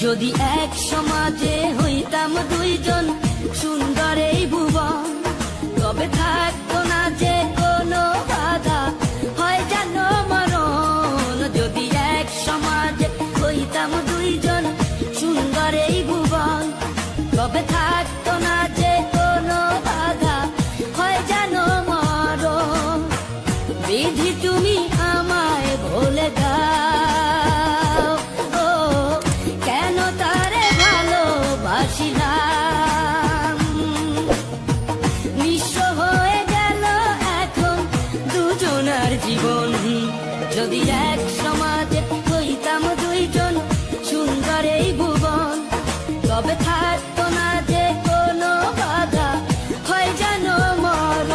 যদি এক সমাজে হইতাম দুইজন সুন্দর এই ভুবন, তবে থাকতো না যে কোনো বাধা, হয় যেন মরণ। যদি এক সমাজে হইতাম দুইজন সুন্দর এই ভুবন, তবে থাকতো না যে কোনো বাধা, হয় যেন মরণ। বিধি তুমি আমায় ভুলে দাও, ও কেন তারে ভালোবাসিলাম। নিঃস্ব হয়ে গেল এখন দুজনার জীবন। যদি এক সমাজে হইতাম দুইজন সুন্দর এই ভুবন, তবে থাকতো না যে কোনো বাধা, হয় যেন মরণ।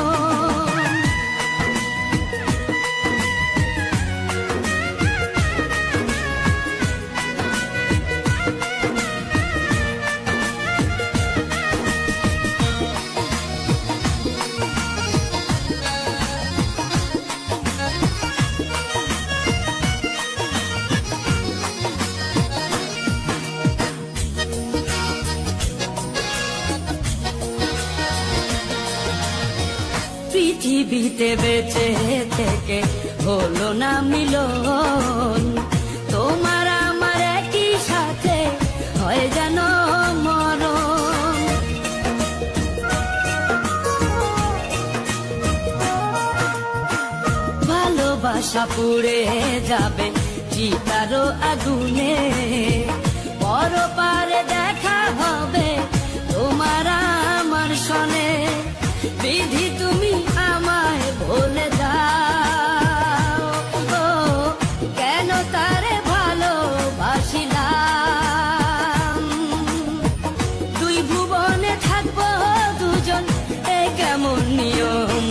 পৃথিবীতে বেঁচে থেকে হলো না মিলন, তোমার আমার একই সাথে হয় যেন মরণ। ভালোবাসা পুড়ে যাবে চিতারও আগুনে, পরপারে দেখা হবে তোমার আমার সনে। বিধি তুমি আমায় ভুলে দাও, ও কেন তারে ভালোবাসিলাম। দুই ভুবনে থাকবো দুজন, এ কেমন নিয়ম।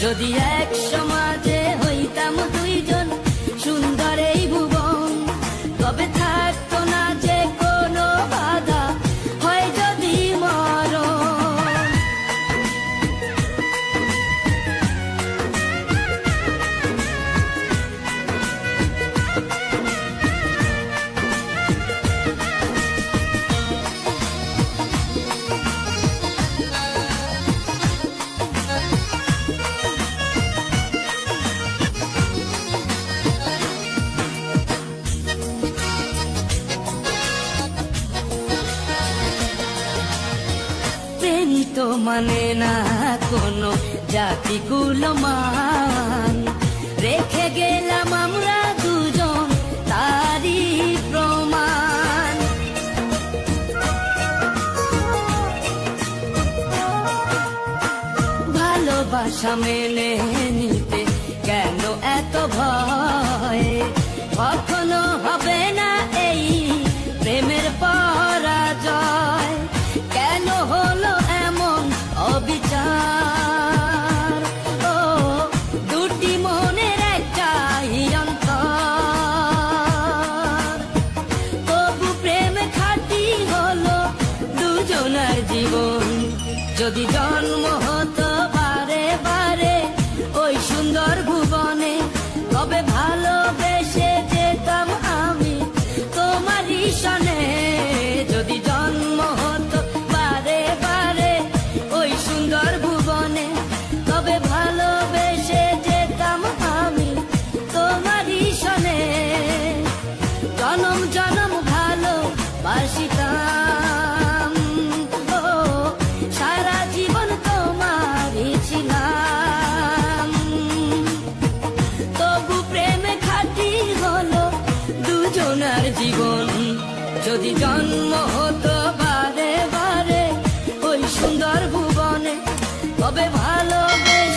যদি এক সমাজে হইতাম দুইজন সুন্দর এই ভুবন, তবে থাকতো না যে কোনো বাধা, হয় যদি মরণ। প্রেম তো মানে না কোনো জাতি কুলমান, রেখে গেলাম আমরা দুজন তারই প্রমাণ। ভালোবাসা মেনে নিতে কেন এত ভয়, কখনো হবে না এই প্রেমের পরাজয়। কেন হলো এমন অবিচার, ও দুটি মনের একটাই অন্তর। তবু প্রেম খাঁটি হলো দুজনার জীবন। যদি জন্ম হতো বারে বারে ওই সুন্দর ভুবনে, তবে ভালোবেসে যেতাম আমি তোমারই সনে। যদি জন্ম হতো বারে বারে ওই সুন্দর ভুবনে, তবে ভালোবেসে যেতাম আমি তোমারই সনে। জনম জনম ভালোবাসিতাম, ও সারা জীবন তোমারই ছিলাম। তবু প্রেমে খাঁটি হলো দুজনার জীবন। যদি জন্ম হতো বারে বারে ওই সুন্দর ভুবনে, তবে ভালোবেসে